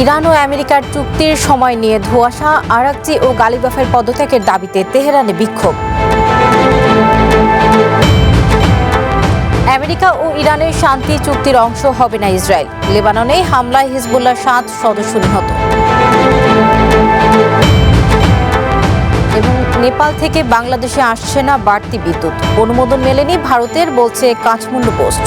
Iran ও আমেরিকার চুক্তির সময় নিয়ে ধোঁয়াশা, আরাকচি ও গালিবাফের পদত্যাগের দাবিতে তেহরানে বিক্ষোভ। আমেরিকা ও ইরানের শান্তি চুক্তির অংশ হবে না ইসরায়েল। লেবাননে হামলায় হিজবুল্লাহর 7 সদস্য নিহত। এবং নেপাল থেকে বাংলাদেশে আসছে না বাড়তি বিদ্যুৎ, অনুমোদন মেলেনি ভারতের, বলছে কাঠমান্ডু পোস্ট।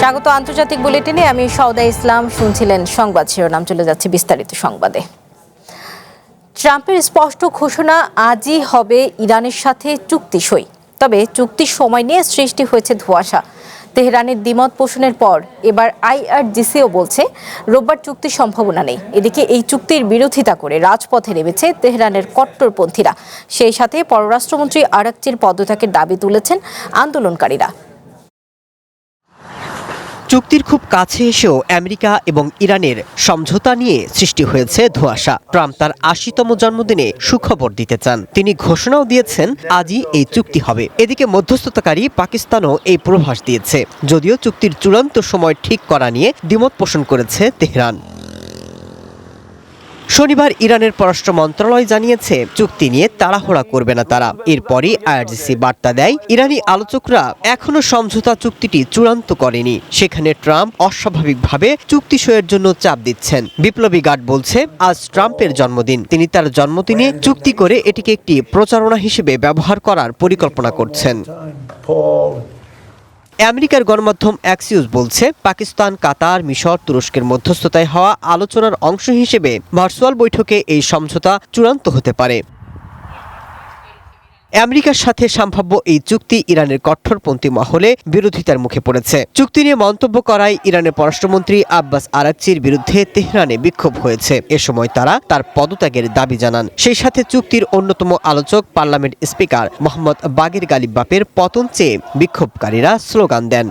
স্বাগত আন্তর্জাতিক বুলেটিনে, আমি সওদা ইসলাম। শুনছিলেন সংবাদ শিরোনাম, চলে যাচ্ছে বিস্তারিত সংবাদে। ট্রাম্পের স্পষ্ট ঘোষণা, আজই হবে ইরানের সাথে চুক্তি সই। তবে চুক্তির সময় নিয়ে সৃষ্টি হয়েছে ধোঁয়াশা। তেহরানের দ্বিমত পোষণের পর এবার আইআরজিসিও বলছে রোববার চুক্তির সম্ভাবনা নেই। এদিকে এই চুক্তির বিরোধিতা করে রাজপথে নেমেছে তেহরানের কট্টরপন্থীরা। সেই সাথে পররাষ্ট্রমন্ত্রী আরাকচির পদত্যাগের দাবি তুলেছেন আন্দোলনকারীরা। চুক্তির খুব কাছে এসেও আমেরিকা এবং ইরানের সমঝোতা নিয়ে সৃষ্টি হয়েছে ধোঁয়াশা। ট্রাম্প তার ৮০তম জন্মদিনে সুখবর দিতে চান। তিনি ঘোষণাও দিয়েছেন আজই এই চুক্তি হবে। এদিকে মধ্যস্থতাকারী পাকিস্তানও এই পূর্বাভাস দিয়েছে, যদিও চুক্তির চূড়ান্ত সময় ঠিক করা নিয়ে দ্বিমত পোষণ করেছে তেহরান। শনিবার ইরানের পররাষ্ট্র মন্ত্রণালয় জানিয়েছে চুক্তি নিয়ে তাড়াহুড়া করবে না তারা। এরপরই আইআরজিসি বার্তা দেয় ইরানি আলোচকরা এখনো সমঝোতা চুক্তিটি চূড়ান্ত করেনি। সেখানে ট্রাম্প অস্বাভাবিকভাবে চুক্তি সইয়ের জন্য চাপ দিচ্ছেন। বিপ্লবী গার্ড বলছে আজ ট্রাম্পের জন্মদিন, তিনি তার জন্মদিনে চুক্তি করে এটিকে একটি প্রচারণা হিসেবে ব্যবহার করার পরিকল্পনা করছেন। আমেরিকার গণমাধ্যম অ্যাক্সিওস বলছে পাকিস্তান, কাতার, মিশর, তুরস্কের মধ্যস্থতায় হওয়া আলোচনার অংশ হিসেবে ভার্চুয়াল বৈঠকে এই সমঝোতা চূড়ান্ত হতে পারে। আমেরিকার সাথে সম্ভাব্য এই চুক্তি ইরানের কট্টরপন্থী মহলে বিরোধিতার মুখে পড়েছে। চুক্তি নিয়ে মন্তব্য করায় ইরানের পররাষ্ট্রমন্ত্রী আব্বাস আরাকচির বিরুদ্ধে তেহরানে বিক্ষোভ হয়েছে। এ সময় তারা তার পদত্যাগের দাবি জানান। সেই সাথে চুক্তির অন্যতম আলোচক পার্লামেন্ট স্পিকার মোহাম্মদ বাগের গালিবাফের পতন চেয়ে বিক্ষোভকারীরা স্লোগান দেন।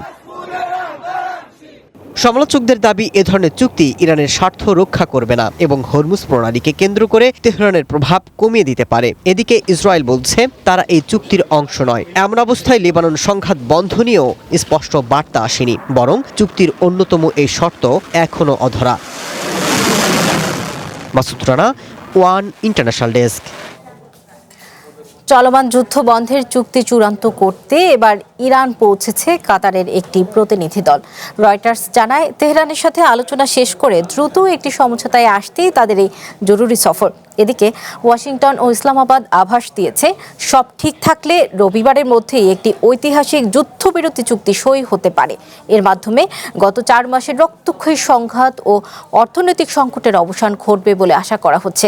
সমালোচকদের দাবি, এ ধরনের চুক্তি ইরানের স্বার্থ রক্ষা করবে না এবং হরমুজ প্রণালীকে কেন্দ্র করে তেহরানের প্রভাব কমিয়ে দিতে পারে। এদিকে ইসরায়েল বলছে তারা এই চুক্তির অংশ নয়। এমন অবস্থায় লেবানন সংঘাত বন্ধ নিয়েও স্পষ্ট বার্তা আসেনি, বরং চুক্তির অন্যতম এই শর্ত এখনও অধরা। Masud Rana, one international desk. চলমান যুদ্ধ বন্ধের চুক্তি চূড়ান্ত করতে এবার ইরান পৌঁছেছে কাতারের একটি প্রতিনিধি দল। রয়টার্স জানায় তেহরানের সাথে আলোচনা শেষ করে দ্রুত একটি সমঝোতায় আসতেই তাদের এই জরুরি সফর। এদিকে ওয়াশিংটন ও ইসলামাবাদ আভাস দিয়েছে সব ঠিক থাকলে রবিবারের মধ্যেই একটি ঐতিহাসিক যুদ্ধবিরতি চুক্তি সই হতে পারে। এর মাধ্যমে গত 4 মাসের রক্তক্ষয়ী সংঘাত ও অর্থনৈতিক সংকটের অবসান ঘটবে বলে আশা করা হচ্ছে।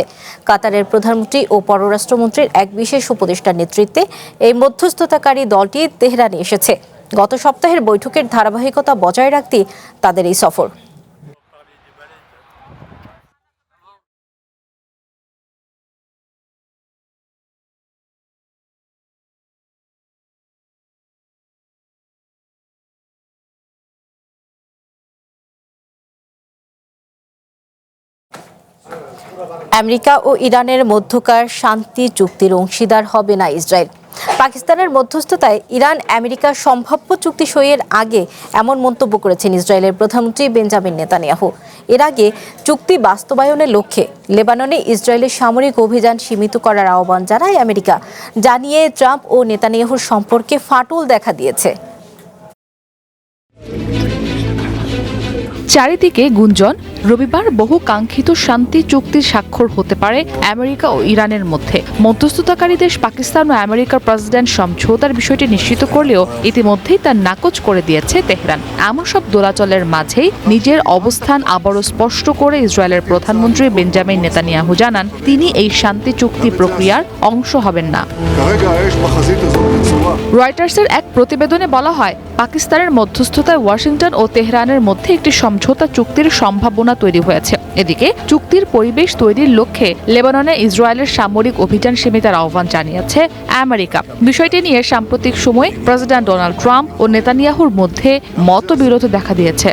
কাতারের প্রধানমন্ত্রী ও পররাষ্ট্রমন্ত্রীর এক বিশেষ উপদেষ্টার নেতৃত্বে এই মধ্যস্থতাকারী দলটি তেহরানে এসেছে। গত সপ্তাহের বৈঠকের ধারাবাহিকতা বজায় রাখতে তাদের এই সফর। আমেরিকা ও ইরানের মধ্যকার শান্তি চুক্তির অংশীদার হবে না ইসরায়েল। পাকিস্তানের মধ্যস্থতায় ইরান আমেরিকার সম্ভাব্য চুক্তি সইয়ের আগে এমন মন্তব্য করেছেন ইসরায়েলের প্রধানমন্ত্রী বেঞ্জামিন নেতানিয়াহু। এর আগে চুক্তি বাস্তবায়নের লক্ষ্যে লেবাননে ইসরায়েলের সামরিক অভিযান সীমিত করার আহ্বান জানায় আমেরিকা। জানিয়ে ট্রাম্প ও নেতানিয়াহুর সম্পর্কে ফাটল দেখা দিয়েছে। চারিদিকে গুঞ্জন, রবিবার বহু কাঙ্ক্ষিত শান্তি চুক্তির স্বাক্ষর হতে পারে আমেরিকা ও ইরানের মধ্যে। মধ্যস্থতাকারী দেশ পাকিস্তান ও আমেরিকার প্রেসিডেন্ট সমঝোতার বিষয়টি নিশ্চিত করলেও ইতিমধ্যেই তা নাকচ করে দিয়েছে তেহরান। এমন সব দোলাচলের মাঝেই নিজের অবস্থান আবারও স্পষ্ট করে ইসরায়েলের প্রধানমন্ত্রী বেঞ্জামিন নেতানিয়াহু জানান তিনি এই শান্তি চুক্তি প্রক্রিয়ার অংশ হবেন না। রয়টার্সের এক প্রতিবেদনে বলা হয় পাকিস্তানের মধ্যস্থতায় ওয়াশিংটন ও তেহরানের মধ্যে একটি সমঝোতা চুক্তির সম্ভাবনা তৈরি হয়েছে। এদিকে চুক্তির পরিবেশ তৈরির লক্ষ্যে লেবাননে ইসরায়েলের সামরিক অভিযান সীমিতার আহ্বান জানিয়েছে আমেরিকা। বিষয়টি নিয়ে সাম্প্রতিক সময়ে প্রেসিডেন্ট ডোনাল্ড ট্রাম্প ও নেতানিয়াহুর মধ্যে মতবিরোধ দেখা দিয়েছে।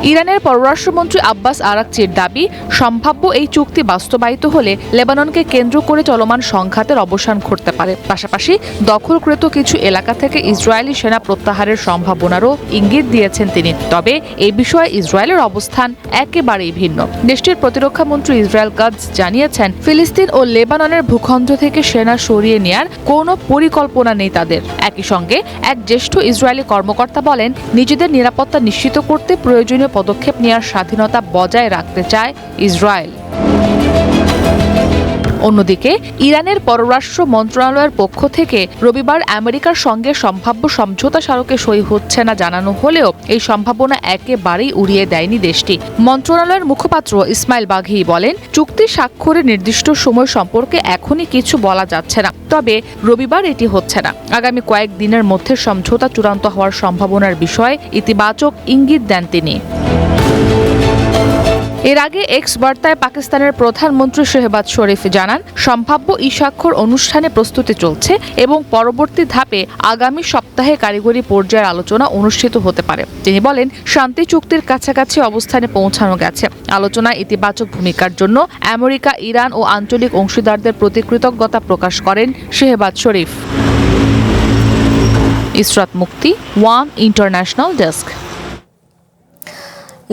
ইরানের পররাষ্ট্রমন্ত্রী আব্বাস আরাকচির দাবি, সম্ভাব্য এই চুক্তি বাস্তবায়িত হলে লেবাননকে কেন্দ্র করে চলমান সংঘাতের অবসান ঘটতে পারে। পাশাপাশি দখলকৃত কিছু এলাকা থেকে ইসরায়েলি সেনা প্রত্যাহারের সম্ভাবনারও ইঙ্গিত দিয়েছেন তিনি। তবে এই বিষয়ে ইসরায়েলের অবস্থান একেবারেই ভিন্ন। দেশটির প্রতিরক্ষা মন্ত্রী ইসরায়েল কাটজ জানিয়েছেন, ফিলিস্তিন ও লেবাননের ভূখণ্ড থেকে সেনা সরিয়ে নেয়ার কোনো পরিকল্পনা নেই তাদের। একই সঙ্গে এক জ্যেষ্ঠ ইসরায়েলি কর্মকর্তা বলেন, নিজেদের নিরাপত্তা নিশ্চিত করতে প্রয়োজনীয় পদক্ষেপ নেওয়ার স্বাধীনতা বজায় রাখতে চায় ইসরায়েল। অন্যদিকে ইরানের পররাষ্ট্র মন্ত্রণালয়ের পক্ষ থেকে রবিবার আমেরিকার সঙ্গে সম্ভাব্য সমঝোতা স্মারকে সই হচ্ছে না জানানো হলেও এই সম্ভাবনা একেবারেই উড়িয়ে দেয়নি দেশটি। মন্ত্রণালয়ের মুখপাত্র ইসমাইল বাঘি বলেন, চুক্তি স্বাক্ষরের নির্দিষ্ট সময় সম্পর্কে এখনই কিছু বলা যাচ্ছে না, তবে রবিবার এটি হচ্ছে না। আগামী কয়েকদিনের মধ্যে সমঝোতা চূড়ান্ত হওয়ার সম্ভাবনার বিষয়ে ইতিবাচক ইঙ্গিত দেন তিনি। এর আগে এক্স বার্তায় পাকিস্তানের প্রধানমন্ত্রী শেহবাজ শরীফ জানান, সম্ভাব্য স্বাক্ষর অনুষ্ঠানে প্রস্তুতি চলছে এবং পরবর্তী ধাপে আগামী সপ্তাহে কারিগরি পর্যায়ের আলোচনা অনুষ্ঠিত হতে পারে। তিনি বলেন, শান্তি চুক্তির কাছাকাছি অবস্থানে পৌঁছানো গেছে। আলোচনায় ইতিবাচক ভূমিকার জন্য আমেরিকা, ইরান ও আঞ্চলিক অংশীদারদের প্রতি কৃতজ্ঞতা প্রকাশ করেন শেহবাজ শরীফ। ইসরাত মুক্তি, ওয়ান ইন্টারন্যাশনাল ডেস্ক।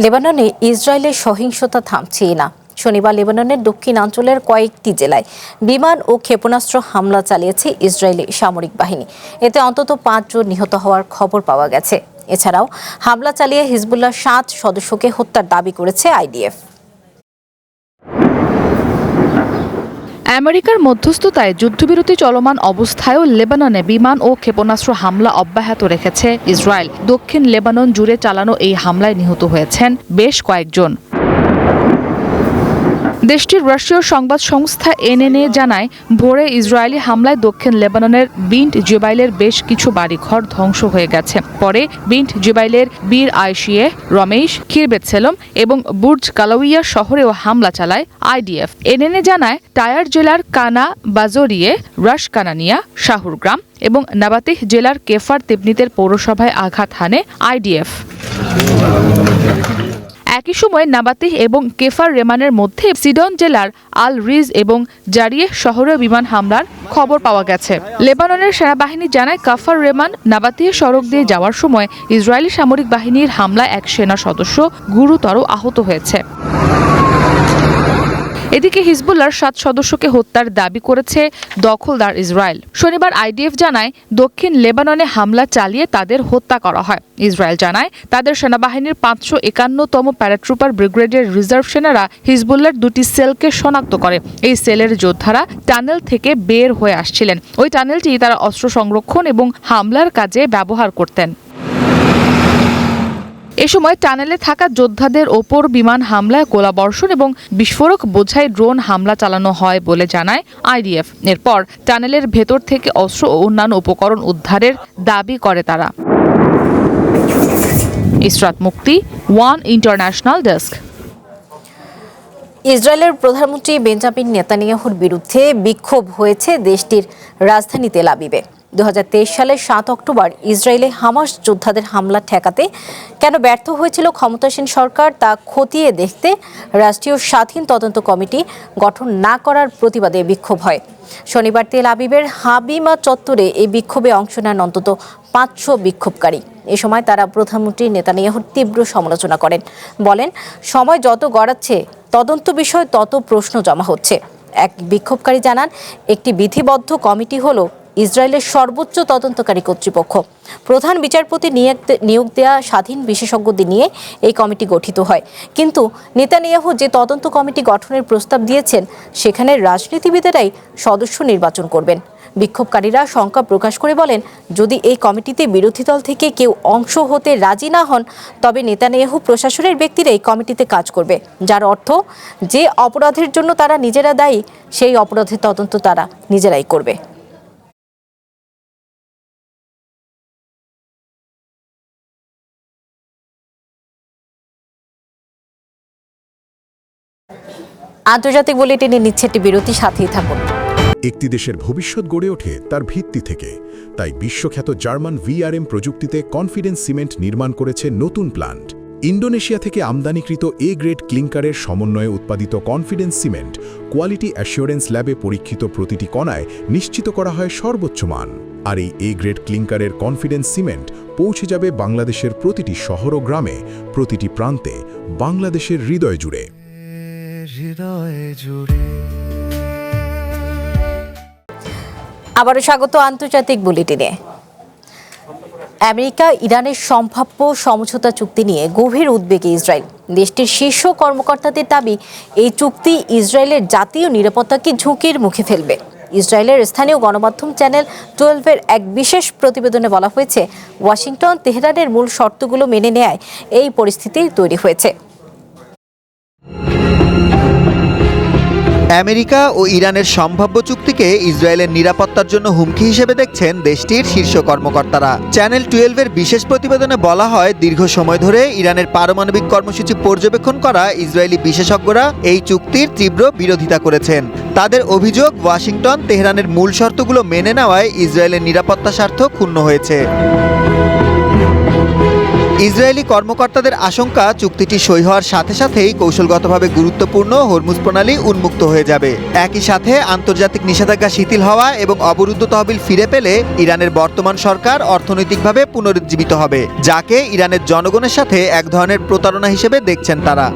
লেবাননে ইসরায়েলের সহিংসতা থামছেই না। শনিবার লেবাননের দক্ষিণাঞ্চলের কয়েকটি জেলায় বিমান ও ক্ষেপণাস্ত্র হামলা চালিয়েছে ইসরায়েলি সামরিক বাহিনী। এতে অন্তত 5 জন নিহত হওয়ার খবর পাওয়া গেছে। এছাড়াও হামলা চালিয়ে হিজবুল্লাহর 7 সদস্যকে হত্যার দাবি করেছে আইডিএফ। আমেরিকার মধ্যস্থতায় যুদ্ধবিরতি চলমান অবস্থায়ও লেবাননে বিমান ও ক্ষেপণাস্ত্র হামলা অব্যাহত রেখেছে ইসরায়েল। দক্ষিণ লেবানন জুড়ে চালানো এই হামলায় নিহত হয়েছেন বেশ কয়েকজন। দেশটির রাষ্ট্রীয় সংবাদ সংস্থা এনএনএ জানায়, ভোরে ইসরায়েলি হামলায় দক্ষিণ লেবাননের বিন্ট জেবাইলের বেশ কিছু বাড়িঘর ধ্বংস হয়ে গেছে। পরে বিন্ট জেবাইলের বীর আইশিয়ে, রমেশ, খিরবেতসেলম এবং বুর্জ কালাউইয়া শহরেও হামলা চালায় আইডিএফ। এনএনএ জানায়, টায়ার জেলার কানা বাজরিয়ে, রাশ কানানিয়া, শাহুরগ্রাম এবং নাবাতিহ জেলার কেফার তিবনিতের পৌরসভায় আঘাত হানে আইডিএফ। একই সময় নাবাতিহ এবং কেফার রেমানের মধ্যে সিডন জেলার আল রিজ এবং জারিয়ে শহরে বিমান হামলার খবর পাওয়া গেছে। লেবাননের সেনাবাহিনী জানায়, কাফার রেমান নাবাতিহ সড়ক দিয়ে যাওয়ার সময় ইসরায়েলি সামরিক বাহিনীর হামলায় এক সেনা সদস্য গুরুতর আহত হয়েছে। এদিকে হিজবুল্লাহর 7 সদস্যকে হত্যার দাবি করেছে দখলদার ইসরায়েল। শনিবার আইডিএফ জানায়, দক্ষিণ লেবাননে হামলা চালিয়ে তাদের হত্যা করা হয়। ইসরায়েল জানায়, তাদের সেনাবাহিনীর 551তম প্যারাট্রুপার ব্রিগেডের রিজার্ভ সেনারা হিজবুল্লাহর 2টি সেলকে শনাক্ত করে। এই সেলের যোদ্ধারা টানেল থেকে বের হয়ে আসছিলেন। ওই টানেলটি তারা অস্ত্র সংরক্ষণ এবং হামলার কাজে ব্যবহার করতেন। এ সময় টানেলে থাকা যোদ্ধাদের ওপর বিমান হামলায় গোলাবর্ষণ এবং বিস্ফোরক বোঝাই ড্রোন হামলা চালানো হয় বলে জানায় আইডিএফ। এরপর টানেলের ভেতর থেকে অস্ত্র ও অন্যান্য উপকরণ উদ্ধারের দাবি করে তারা। ইসরাত মুক্তি, ওয়ান ইন্টারন্যাশনাল ডেস্ক। ইসরায়েলের প্রধানমন্ত্রী বেঞ্জামিন নেতানিয়াহুর বিরুদ্ধে বিক্ষোভ হয়েছে দেশটির রাজধানী তেল আবিবে। 2023 সালের 7 অক্টোবর ইসরায়েলে হামাস যোদ্ধাদের হামলা ঠেকাতে কেন ব্যর্থ হয়েছিল ক্ষমতাসীন সরকার তা খতিয়ে দেখতে রাষ্ট্রীয় স্বাধীন তদন্ত কমিটি গঠন না করার প্রতিবাদে বিক্ষোভ হয়। শনিবার তেল আবিবের হাবিমা চত্বরে এই বিক্ষোভে অংশ নেন অন্তত 500 বিক্ষোভকারী। এ সময় তারা প্রধানমন্ত্রী নেতানিয়াহুর তীব্র সমালোচনা করেন। বলেন, সময় যত গড়াচ্ছে তদন্ত বিষয়ে তত প্রশ্ন জমা হচ্ছে। এক বিক্ষোভকারী জানান, একটি বিধিবদ্ধ কমিটি হলো ইসরায়েলের সর্বোচ্চ তদন্তকারী কর্তৃপক্ষ। প্রধান বিচারপতি নিয়োগ দেয়া স্বাধীন বিশেষজ্ঞদের নিয়ে এই কমিটি গঠিত হয়। কিন্তু নেতানিয়াহু যে তদন্ত কমিটি গঠনের প্রস্তাব দিয়েছেন সেখানে রাজনীতিবিদেরাই সদস্য নির্বাচন করবেন। বিক্ষোভকারীরা শঙ্কা প্রকাশ করে বলেন, যদি এই কমিটিতে বিরোধী দল থেকে কেউ অংশ হতে রাজি না হন তবে নেতানিয়াহু প্রশাসনের ব্যক্তিরা এই কমিটিতে কাজ করবে, যার অর্থ যে অপরাধের জন্য তারা নিজেরা দায়ী সেই অপরাধের তদন্ত তারা নিজেরাই করবে। আন্তর্জাতিক বুলেটিনে নিচ্ছে একটি বিরতি, সাথেই থাকুন। একটি দেশের ভবিষ্যৎ গড়ে ওঠে তার ভিত্তি থেকে। তাই বিশ্বখ্যাত জার্মান ভিআরএম প্রযুক্তিতে কনফিডেন্স সিমেন্ট নির্মাণ করেছে নতুন প্ল্যান্ট। ইন্দোনেশিয়া থেকে আমদানিকৃত এ গ্রেড ক্লিংকারের সমন্বয়ে উৎপাদিত কনফিডেন্স সিমেন্ট কোয়ালিটি অ্যাসিওরেন্স ল্যাবে পরীক্ষিত প্রতিটি কণায় নিশ্চিত করা হয় সর্বোচ্চ মান। আর এই এ গ্রেড ক্লিংকারের কনফিডেন্স সিমেন্ট পৌঁছে যাবে বাংলাদেশের প্রতিটি শহর ও গ্রামে, প্রতিটি প্রান্তে, বাংলাদেশের হৃদয় জুড়ে। আবারও স্বাগত আন্তর্জাতিক বুলেটিনে। আমেরিকা ইরানের সম্ভাব্য সমঝোতা চুক্তি নিয়ে গভীর উদ্বেগে ইসরায়েল। দেশটির শীর্ষ কর্মকর্তাদের দাবি, এই চুক্তি ইসরায়েলের জাতীয় নিরাপত্তাকে ঝুঁকির মুখে ফেলবে। ইসরায়েলের স্থানীয় গণমাধ্যম চ্যানেল 12-এর এক বিশেষ প্রতিবেদনে বলা হয়েছে, ওয়াশিংটন তেহরানের মূল শর্তগুলো মেনে নেয় এই পরিস্থিতি তৈরি হয়েছে। আমেরিকা ও ইরানের সম্ভাব্য চুক্তিকে ইসরায়েলের নিরাপত্তার জন্য হুমকি হিসেবে দেখছেন দেশটির শীর্ষ কর্মকর্তারা। চ্যানেল 12-এর বিশেষ প্রতিবেদনে বলা হয়, দীর্ঘ সময় ধরে ইরানের পারমাণবিক কর্মসূচি পর্যবেক্ষণ করা ইসরায়েলি বিশেষজ্ঞরা এই চুক্তির তীব্র বিরোধিতা করেছেন। তাদের অভিযোগ, ওয়াশিংটন তেহরানের মূল শর্তগুলো মেনে নেওয়ায় ইসরায়েলের নিরাপত্তা স্বার্থ ক্ষুণ্ণ হয়েছে। ইসরায়েলি কর্মকর্তাদের আশঙ্কা, চুক্তিটি সই হওয়ার সাথে সাথেই কৌশলগতভাবে গুরুত্বপূর্ণ হরমুজ প্রণালী উন্মুক্ত হয়ে যাবে। একই সাথে আন্তর্জাতিক নিষেধাজ্ঞা শিথিল হওয়া এবং অবরুদ্ধ তহবিল ফিরে পেলে ইরানের বর্তমান সরকার অর্থনৈতিকভাবে পুনরুজ্জীবিত হবে, যাকে ইরানের জনগণের সাথে এক ধরনের প্রতারণা হিসেবে দেখছেন তারা।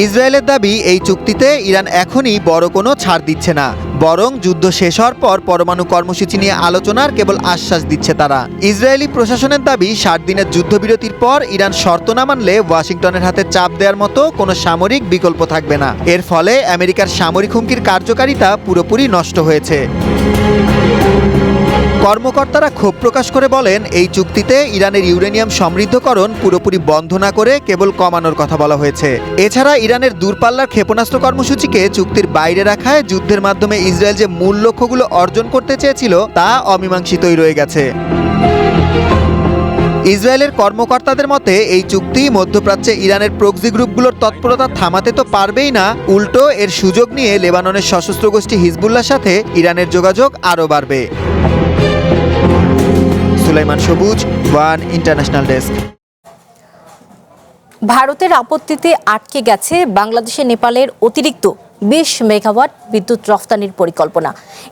ইসরায়েলের দাবি, এই চুক্তিতে ইরান এখনই বড় কোনো ছাড় দিচ্ছে না, বরং যুদ্ধ শেষ হওয়ার পর পরমাণু কর্মসূচি নিয়ে আলোচনার কেবল আশ্বাস দিচ্ছে তারা। ইসরায়েলি প্রশাসনের দাবি, 60 দিনের যুদ্ধবিরতির পর ইরান শর্ত না মানলে ওয়াশিংটনের হাতে চাপ দেওয়ার মতো কোনো সামরিক বিকল্প থাকবে না। এর ফলে আমেরিকার সামরিক হুমকির কার্যকারিতা পুরোপুরি নষ্ট হয়েছে। কর্মকর্তারা ক্ষোভ প্রকাশ করে বলেন, এই চুক্তিতে ইরানের ইউরেনিয়াম সমৃদ্ধকরণ পুরোপুরি বন্ধ না করে কেবল কমানোর কথা বলা হয়েছে। এছাড়া ইরানের দূরপাল্লার ক্ষেপণাস্ত্র কর্মসূচিকে চুক্তির বাইরে রাখায় যুদ্ধের মাধ্যমে ইসরায়েল যে মূল লক্ষ্যগুলো অর্জন করতে চেয়েছিল তা অমীমাংসিতই রয়ে গেছে। ইসরায়েলের কর্মকর্তাদের মতে, এই চুক্তি মধ্যপ্রাচ্যে ইরানের প্রক্সি গ্রুপগুলোর তৎপরতা থামাতে তো পারবেই না, উল্টো এর সুযোগ নিয়ে লেবাননের সশস্ত্র গোষ্ঠী হিজবুল্লাহর সাথে ইরানের যোগাযোগ আরও বাড়বে। সুলাইমান সবুজ, ওয়ান ইন্টারন্যাশনাল ডেস্ক। ভারতের আপত্তিতে আটকে গেছে বাংলাদেশে নেপালের অতিরিক্ত 20 মেগাওয়াট বিদ্যুৎ রফতানির পরিকল্পনা।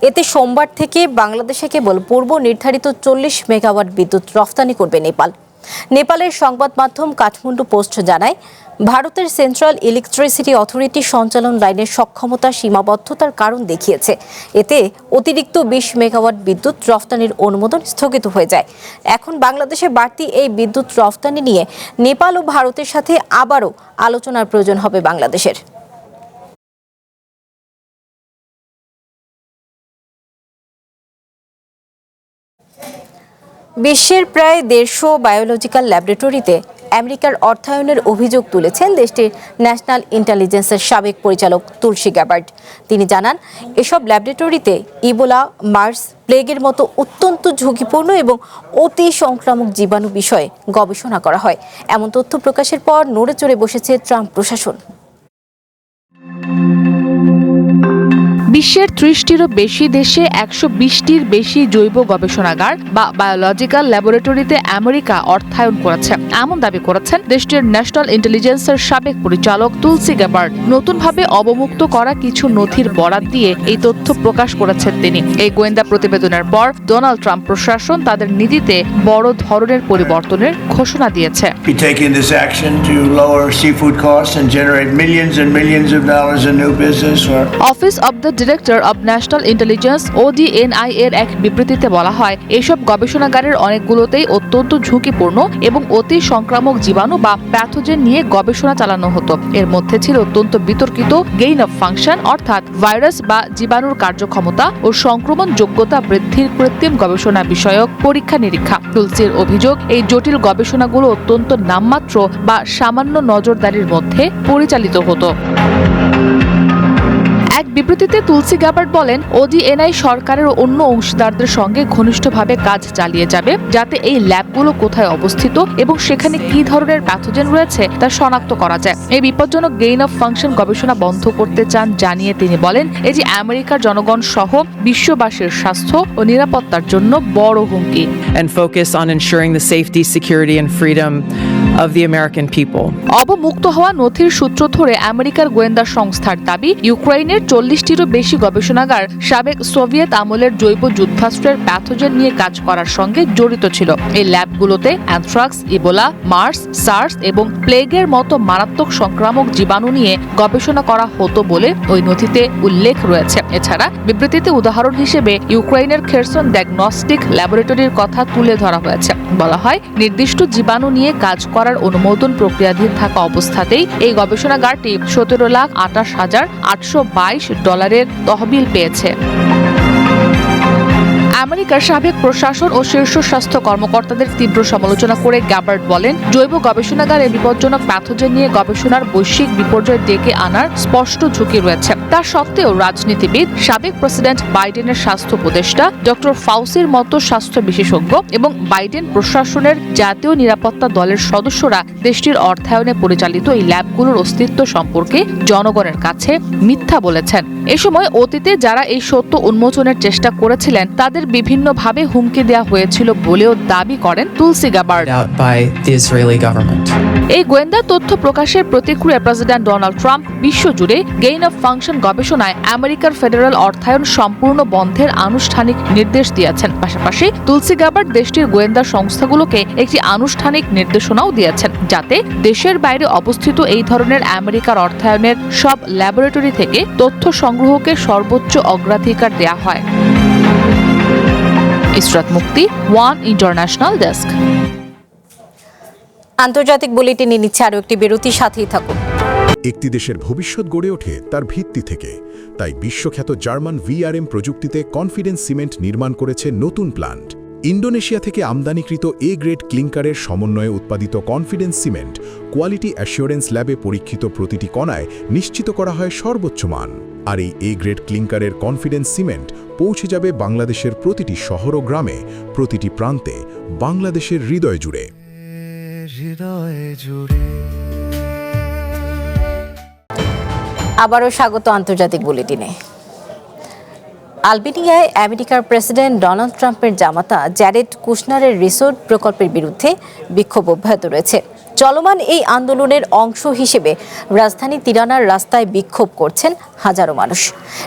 এতে সোমবার থেকে বাংলাদেশে কেবল পূর্ব নির্ধারিত 40 মেগাওয়াট বিদ্যুৎ রফতানি করবে নেপাল। নেপালের সংবাদ মাধ্যম কাঠমান্ডু পোস্ট জানায়, ভারতের সেন্ট্রাল ইলেকট্রিসিটি অথরিটি সঞ্চালন লাইনের সক্ষমতা সীমাবদ্ধতার কারণ দেখিয়েছে। এতে অতিরিক্ত 20 মেগাওয়াট বিদ্যুৎ রফতানির অনুমোদন স্থগিত হয়ে যায়। এখন বাংলাদেশে বাড়তি এই বিদ্যুৎ রফতানি নিয়ে নেপাল ও ভারতের সাথে আবারও আলোচনার প্রয়োজন হবে বাংলাদেশের। বিশ্বের প্রায় 150 বায়োলজিক্যাল ল্যাবরেটরিতে আমেরিকার অর্থায়নের অভিযোগ তুলেছেন দেশটির ন্যাশনাল ইন্টেলিজেন্সের সাবেক পরিচালক তুলসী গ্যাবার্ড। তিনি জানান, এসব ল্যাবরেটরিতে ইবোলা, মার্স, প্লেগের মতো অত্যন্ত ঝুঁকিপূর্ণ এবং অতি সংক্রামক জীবাণু বিষয়ে গবেষণা করা হয়। এমন তথ্য প্রকাশের পর নড়ে চড়ে বসেছে ট্রাম্প প্রশাসন। বিশ্বের 30টিরও বেশি দেশে 120টির বেশি জৈব গবেষণাগার বা বায়োলজিক্যাল ল্যাবরেটরিতে আমেরিকা অর্থায়ন করেছে, এমন দাবি করেছেন দেশটির ন্যাশনাল ইন্টেলিজেন্সের সাবেক পরিচালক তুলসী গ্যাবার্ড। নতুনভাবে অবমুক্ত করা কিছু নথির বরাত দিয়ে এই তথ্য প্রকাশ করেছেন তিনি। এই গোয়েন্দা প্রতিবেদনের পর ডোনাল্ড ট্রাম্প প্রশাসন তাদের নীতিতে বড় ধরনের পরিবর্তনের ঘোষণা দিয়েছে। Office of the director of national intelligence ODNI এর এক বিবৃতিতে বলা হয়, এইসব গবেষণাগারের অনেকগুলোতেই অত্যন্ত ঝুঁকিপূর্ণ এবং অতি সংক্রামক জীবাণু বা প্যাথোজেন নিয়ে গবেষণা চালানো হতো। এর মধ্যে ছিল অত্যন্ত বিতর্কিত গেইন অফ ফাংশন, অর্থাৎ ভাইরাস বা জীবাণুর কার্যক্ষমতা ও সংক্রমণ যোগ্যতা বৃদ্ধির কৃত্রিম গবেষণা বিষয়ক পরীক্ষা নিরীক্ষা। তুলসীর অভিযোগ, এই জটিল গবেষণাগুলো অত্যন্ত নামমাত্র বা সামান্য নজরদারির মধ্যে পরিচালিত হতো। এক বিবৃতিতে তুলসী গ্যাবার্ড বলেন, ওডিএনআই সরকারের অন্য অংশীদারদের সঙ্গে ঘনিষ্ঠভাবে কাজ চালিয়ে যাবে যাতে এই ল্যাবগুলো কোথায় অবস্থিত এবং সেখানে কি ধরনের প্যাথোজেন রয়েছে তা শনাক্ত করা যায়। এই বিপজ্জনক গেইন অফ ফাংশন গবেষণা বন্ধ করতে চান জানিয়ে তিনি বলেন, এটি আমেরিকার জনগণ সহ বিশ্ববাসীর স্বাস্থ্য ও নিরাপত্তার জন্য বড় হুমকি। And focus on ensuring the safety, security, and freedom of the American people. অবমুক্ত হওয়া নথির সূত্র ধরে আমেরিকার গোয়েন্দা সংস্থার দাবি, ইউক্রেনের 40টিরও বেশি গবেষণাগার সাবেক সোভিয়েত আমলের জৈব যুদ্ধাস্ত্রের প্যাথোজেন নিয়ে কাজ করার সঙ্গে জড়িত ছিল। এই ল্যাবগুলোতে অ্যানথ্রাক্স, ইবোলা, মার্স, সার্স এবং প্লেগের মতো মারাত্মক সংক্রামক জীবাণু নিয়ে গবেষণা করা হতো বলে ওই নথিতে উল্লেখ রয়েছে। এছাড়া বিবৃতিতে উদাহরণ হিসেবে ইউক্রেনের খেরসন ডায়াগনস্টিক ল্যাবরেটরির কথা তুলে ধরা হয়েছে। বলা হয়, নির্দিষ্ট জীবাণু নিয়ে কাজ করার অনুমোদন প্রক্রিয়াধীন থাকা অবস্থাতেই এই গবেষণাগারটি $17,28,822 তহবিল পেয়েছে। আমেরিকার সাবেক প্রশাসন ও শীর্ষ স্বাস্থ্য কর্মকর্তাদের তীব্র সমালোচনা করে গ্যাবার্ড বলেন, জৈব গবেষণাগারে বিপজ্জনক প্যাথোজেন নিয়ে গবেষণার বৈশ্বিক বিপর্যয় ডেকে আনার স্পষ্ট ঝুঁকি রয়েছে। তা সত্ত্বেও রাজনীতিবিদ, সাবেক প্রেসিডেন্ট বাইডেনের স্বাস্থ্য উপদেষ্টা ডক্টর ফাউসির মতো স্বাস্থ্য বিশেষজ্ঞ এবং বাইডেন প্রশাসনের জাতীয় নিরাপত্তা দলের সদস্যরা দেশটির অর্থায়নে পরিচালিত এই ল্যাবগুলোর অস্তিত্ব সম্পর্কে জনগণের কাছে মিথ্যা বলেছেন। এ সময় অতীতে যারা এই সত্য উন্মোচনের চেষ্টা করেছিলেন তাদের বিভিন্নভাবে হুমকি দেওয়া হয়েছিল বলেও দাবি করেন তুলসী গ্যাবার্ড। এই গোয়েন্দা তথ্য প্রকাশের প্রতিক্রিয়ায় প্রেসিডেন্ট ডোনাল্ড ট্রাম্প বিশ্বজুড়ে গেইন অফ ফাংশন গবেষণায় আমেরিকার ফেডারেল অর্থায়ন সম্পূর্ণ বন্ধের আনুষ্ঠানিক নির্দেশ দিয়েছেন। পাশাপাশি তুলসী গ্যাবার্ড দেশটির গোয়েন্দা সংস্থাগুলোকে একটি আনুষ্ঠানিক নির্দেশনাও দিয়েছেন যাতে দেশের বাইরে অবস্থিত এই ধরনের আমেরিকার অর্থায়নের সব ল্যাবরেটরি থেকে তথ্য সংগ্রহকে সর্বোচ্চ অগ্রাধিকার দেওয়া হয়। ইসরাত মুক্তি, ওয়ান ইন্টারন্যাশনাল ডেস্ক। আন্তর্জাতিক বুলেটিনে নিচ্ছে আরও একটি বিরতি, সাথেই থাকুন। একটি দেশের ভবিষ্যৎ গড়ে ওঠে তার ভিত্তি থেকে। তাই বিশ্বখ্যাত জার্মান VRM প্রযুক্তিতে কনফিডেন্স সিমেন্ট নির্মাণ করেছে নতুন প্ল্যান্ট। ইন্দোনেশিয়া থেকে আমদানিকৃত এ গ্রেড ক্লিংকারের সমন্বয়ে উৎপাদিত কনফিডেন্স সিমেন্ট কোয়ালিটি অ্যাসিওরেন্স ল্যাবে পরীক্ষিত প্রতিটি কণায় নিশ্চিত করা হয় সর্বোচ্চ মান। আর এই এ গ্রেড ক্লিংকারের কনফিডেন্স সিমেন্ট পৌঁছে যাবে বাংলাদেশের প্রতিটি শহর ও গ্রামে, প্রতিটি প্রান্তে, বাংলাদেশের হৃদয় জুড়ে। আবারও স্বাগত আন্তর্জাতিক বুলেটিনে। আলবেনিয়ায় আমেরিকার প্রেসিডেন্ট ডোনাল্ড ট্রাম্পের জামাতা জ্যারেড কুশনারের রিসোর্ট প্রকল্পের বিরুদ্ধে বিক্ষোভ অব্যাহত রয়েছে। চলমান এই আন্দোলনের অংশ হিসেবে রাজধানী তিরানার রাস্তায় বিক্ষোভ করছেন হাজারো মানুষ।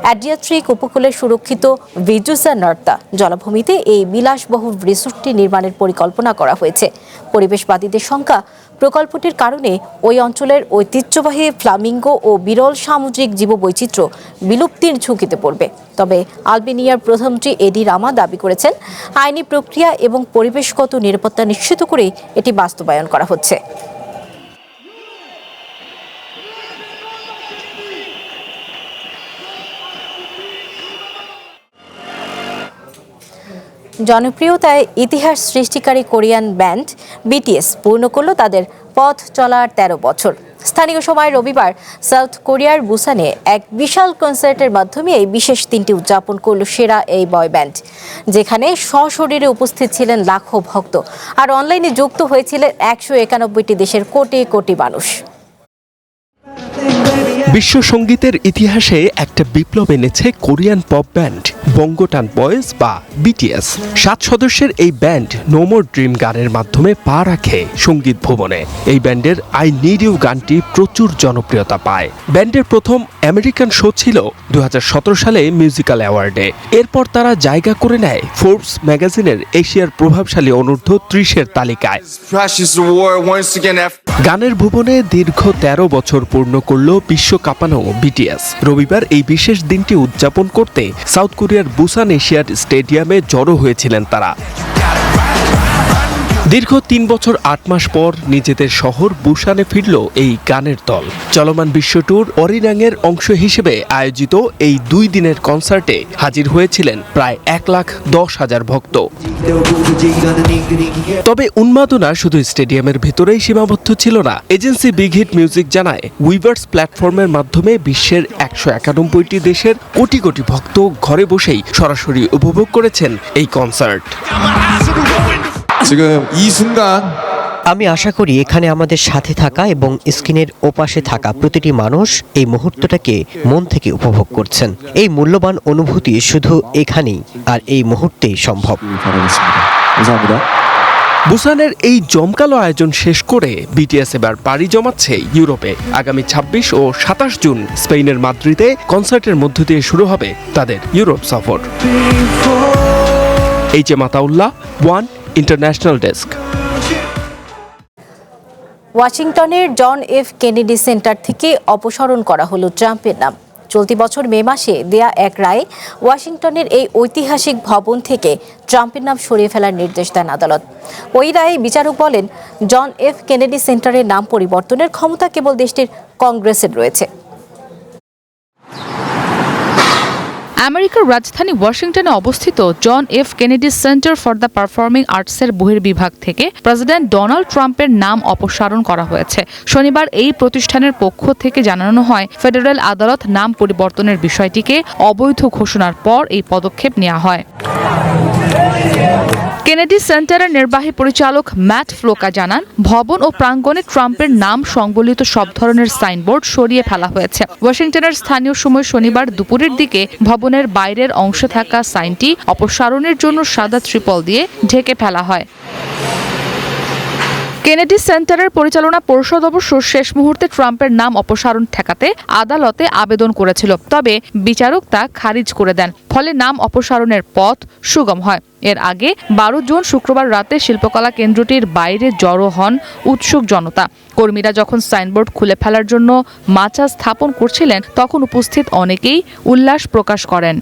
অ্যাড্রিয়াট্রিক উপকূলের সুরক্ষিত ভিজুসা নর্তা জলাভূমিতে এই বিলাসবহুল রিসোর্টটি নির্মাণের পরিকল্পনা করা হয়েছে। পরিবেশবাদীদের সংখ্যা প্রকল্পটির কারণে ওই অঞ্চলের ঐতিহ্যবাহী ফ্লামিঙ্গো ও বিরল সামুদ্রিক জীববৈচিত্র্য বিলুপ্তির ঝুঁকিতে পড়বে। তবে আলবেনিয়ার প্রধানমন্ত্রী এডি রামা দাবি করেছেন, আইনি প্রক্রিয়া এবং পরিবেশগত নিরাপত্তা নিশ্চিত করেই এটি বাস্তবায়ন করা হচ্ছে। জনপ্রিয়তায় ইতিহাস সৃষ্টিকারী কোরিয়ান ব্যান্ড BTS পূর্ণ করল তাদের পথ চলার 13 বছর। স্থানীয় সময় রবিবার সাউথ কোরিয়ার বুসানে এক বিশাল কনসার্টের মাধ্যমে এই বিশেষ দিনটি উদযাপন করল সেরা এই বয় ব্যান্ড, যেখানে সশরীরে উপস্থিত ছিলেন লাখো ভক্ত আর অনলাইনে যুক্ত হয়েছিলেন 191টি দেশের কোটি কোটি মানুষ। বিশ্ব সঙ্গীতের ইতিহাসে একটা বিপ্লব এনেছে কোরিয়ান পপ ব্যান্ড বঙ্গটান বয়েজ বা BTS। 7 সদস্যের এই ব্যান্ড নো মোর ড্রিম গানের মাধ্যমে পা রাখে সঙ্গীত ভুবনে। এই ব্যান্ডের আই নিড ইউ গানটি প্রচুর জনপ্রিয়তা পায়। ব্যান্ডের প্রথম আমেরিকান শো ছিল 2017 সালে মিউজিক্যাল অ্যাওয়ার্ডে। এরপর তারা জায়গা করে নেয় ফোর্বস ম্যাগাজিনের এশিয়ার প্রভাবশালী অনূর্ধ্ব 30-এর তালিকায়। গানের ভুবনে দীর্ঘ 13 বছর পূর্ণ করল বিশ্ব কাঁপানো BTS। রবিবার এই বিশেষ দিনটি উদযাপন করতে সাউথ কোরিয়ার বুসান এশিয়াড স্টেডিয়ামে জড়ো হয়েছিলেন তারা। দীর্ঘ 3 বছর 8 মাস পর নিজেদের শহর বুসানে ফিরল এই গানের দল। চলমান বিশ্ব ট্যুর অরিরাংয়ের অংশ হিসেবে আয়োজিত এই 2 দিনের কনসার্টে হাজির হয়েছিলেন প্রায় 1,10,000 ভক্ত। তবে উন্মাদনা শুধু স্টেডিয়ামের ভেতরেই সীমাবদ্ধ ছিল না। এজেন্সি বিগ হিট মিউজিক জানায়, উইভার্স প্ল্যাটফর্মের মাধ্যমে বিশ্বের 191টি দেশের কোটি কোটি ভক্ত ঘরে বসেই সরাসরি উপভোগ করেছেন এই কনসার্ট। 지금 이 순간 আমি আশা করি এখানে আমাদের সাথে থাকা এবং স্ক্রিনের ওপাশে থাকা প্রতিটি মানুষ এই মুহূর্তটাকে মন থেকে উপভোগ করছেন। এই মূল্যবান অনুভূতি শুধু এখানেই আর এই মুহূর্তেই সম্ভব। 감사합니다. বুসানের এই জমকালো আয়োজন শেষ করে বিটিএস এবার পাড়ি জমাচ্ছে ইউরোপে। আগামী 26 ও 27 জুন স্পেনের মাদ্রিদে কনসার্টের মধ্য দিয়ে শুরু হবে তাদের ইউরোপ সফর। H M Ataullah, one international desk. ওয়াশিংটনের জন এফ কেনেডি সেন্টার থেকে অপসারণ করা হলো ট্রাম্পের নাম। চলতি বছর মে মাসে দেয়া এক রায়ে ওয়াশিংটনের এই ঐতিহাসিক ভবন থেকে ট্রাম্পের নাম সরিয়ে ফেলার নির্দেশ দেন আদালত। ওই রায়ে বিচারক বলেন, জন এফ কেনেডি সেন্টারের নাম পরিবর্তনের ক্ষমতা কেবল দেশটির কংগ্রেসের রয়েছে। আমেরিকার রাজধানী ওয়াশিংটনে অবস্থিত John F Kennedy Center for the Performing আর্টসের বহির্বিভাগ থেকে প্রেসিডেন্ট ডোনাল্ড ট্রাম্পের নাম অপসারণ করা হয়েছে। শনিবার এই প্রতিষ্ঠানের পক্ষ থেকে জানানো হয়, ফেডারেল আদালত নাম পরিবর্তনের বিষয়টিকে অবৈধ ঘোষণার পর এই পদক্ষেপ নেওয়া হয়। কেনেডি সেন্টারের নির্বাহী পরিচালক ম্যাট ফ্লোকা জানান, ভবন ও প্রাঙ্গণে ট্রাম্পের নাম সংবলিত সব ধরনের সাইনবোর্ড সরিয়ে ফেলা হয়েছে। ওয়াশিংটনের স্থানীয় সময় শনিবার দুপুরের দিকে ভবনের বাইরের অংশে থাকা সাইনটি অপসারণের জন্য সাদা ত্রিপল দিয়ে ঢেকে ফেলা হয়। কেনেডি সেন্টারের পরিচালনা পরিষদ অবশ্য শেষ মুহূর্তে ট্রাম্পের নাম অপসারণ ঠেকাতে আদালতে আবেদন করেছিল, তবে বিচারক তা খারিজ করে দেন। ফলে নাম অপসারণের পথ সুগম হয়। এর আগে 12 জুন শুক্রবার রাতে শিল্পকলা কেন্দ্রটির বাইরে জড়ো হন উৎসুক জনতা। কর্মীরা যখন সাইনবোর্ড খুলে ফেলার জন্য মাচা স্থাপন করছিলেন, তখন উপস্থিত অনেকেই উল্লাস প্রকাশ করেন।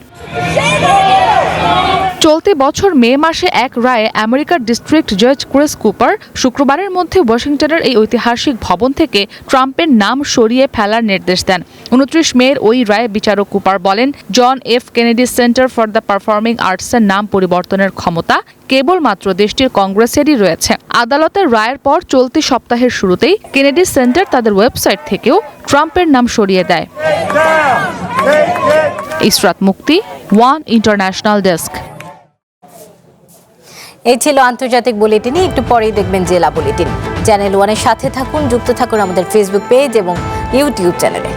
চলতি বছর মে মাসে এক রায়ে আমেরিকার ডিস্ট্রিক্ট জাজ ক্রিস কুপার শুক্রবারের মধ্যে ওয়াশিংটনের এই ঐতিহাসিক ভবন থেকে ট্রাম্পের নাম সরিয়ে ফেলার নির্দেশ দেন। 29 মের ওই রায়ে বিচারক কুপার বলেন, John F Kennedy Center for the Performing আর্টসের নাম পরিবর্তনের ক্ষমতা কেবলমাত্র দেশটির কংগ্রেসেরই রয়েছে। আদালতের রায়ের পর চলতি সপ্তাহের শুরুতেই কেনেডি সেন্টার তাদের ওয়েবসাইট থেকেও ট্রাম্পের নাম সরিয়ে দেয়। ইসরাত মুক্তি, ওয়ান ইন্টারন্যাশনাল ডেস্ক। এই ছিল আন্তর্জাতিক বুলেটিনে। একটু পরেই দেখবেন জেলা বুলেটিন। চ্যানেল ওয়ানের সাথে থাকুন, যুক্ত থাকুন আমাদের ফেসবুক পেজ এবং ইউটিউব চ্যানেলে।